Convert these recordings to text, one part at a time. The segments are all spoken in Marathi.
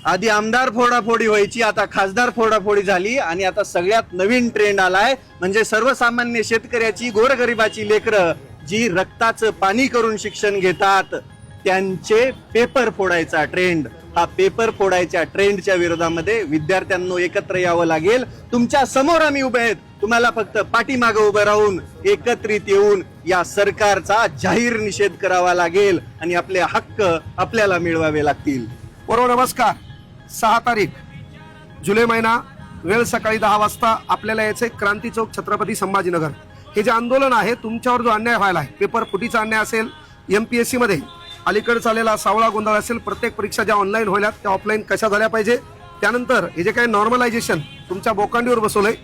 आधी आमदार फोडाफोडी व्हायची, आता खासदार फोडाफोडी झाली आणि आता सगळ्यात नवीन ट्रेंड आलाय म्हणजे सर्वसामान्य शेतकऱ्याची, गोरगरिबाची लेकरं जी रक्ताचं पाणी करून शिक्षण घेतात त्यांचे पेपर फोडायचा ट्रेंड. हा पेपर फोडायच्या ट्रेंडच्या विरोधामध्ये विद्यार्थ्यांना एकत्र यावं लागेल. तुमच्या समोर आम्ही उभे आहेत, तुम्हाला फक्त पाठीमागे उभं राहून एकत्रित येऊन या सरकारचा जाहीर निषेध करावा लागेल आणि आपले हक्क आपल्याला मिळवावे लागतील. बरोबर. नमस्कार. 6 तारीख जुलै महिना, वेळ सकाळी 10 वाजता आपल्याला यायचे क्रांती चौक, छत्रपती संभाजीनगर. हे जे आंदोलन आहे, तुमच्यावर जो अन्याय व्हायला आहे, पेपर फुटीचा अन्याय असेल, MPSC मध्ये अलीकडे चाललेला सावळा गोंधळ असेल, प्रत्येक परीक्षा ज्या ऑनलाईन व्हायला त्या ऑफलाईन कशा झाल्या पाहिजे, त्यानंतर हे जे काही नॉर्मलायझेशन तुमच्या बोकांडीवर बसवलंय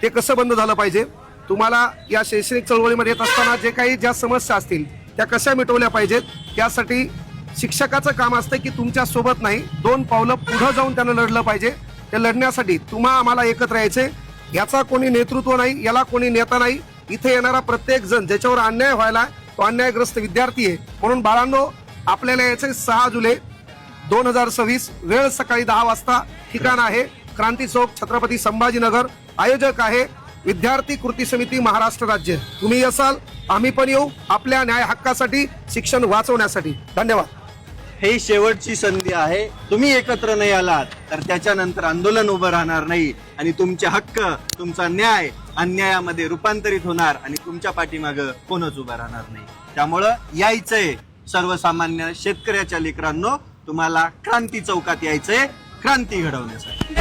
ते कसं बंद झालं पाहिजे, तुम्हाला या शैक्षणिक चळवळीमध्ये येत असताना ज्या समस्या असतील त्या कशा मिटवल्या पाहिजेत, त्यासाठी शिक्षकाचं काम असतं की तुमच्या सोबत नाही, 2 पावलं पुढे जाऊन त्यानं लढलं पाहिजे. ते लढण्यासाठी आम्हाला एकत्र यायचे. याचा कोणी नेतृत्व नाही, याला कोणी नेता नाही. इथे येणारा प्रत्येक जण ज्याच्यावर अन्याय व्हायला तो अन्यायग्रस्त विद्यार्थी आहे. म्हणून बाळांनो, आपल्याला यायचे 6 जुलै 2026, वेळ सकाळी 10 वाजता. ठिकाण आहे क्रांती चौक, छत्रपती संभाजीनगर. आयोजक आहे विद्यार्थी कृती समिती महाराष्ट्र राज्य. तुम्ही असाल, आम्ही पण येऊ आपल्या न्याय हक्कासाठी, शिक्षण वाचवण्यासाठी. धन्यवाद. हे शेवटची संधी आहे. तुम्ही एकत्र नाही आलात तर त्याच्यानंतर आंदोलन उभं राहणार नाही आणि तुमचे हक्क, तुमचा न्याय अन्यायामध्ये रूपांतरित होणार आणि तुमच्या पाठीमागं कोणच उभं राहणार नाही. त्यामुळं यायचंय सर्वसामान्य शेतकऱ्याच्या लेकरांनो, तुम्हाला क्रांती चौकात यायचंय क्रांती घडवण्यासाठी.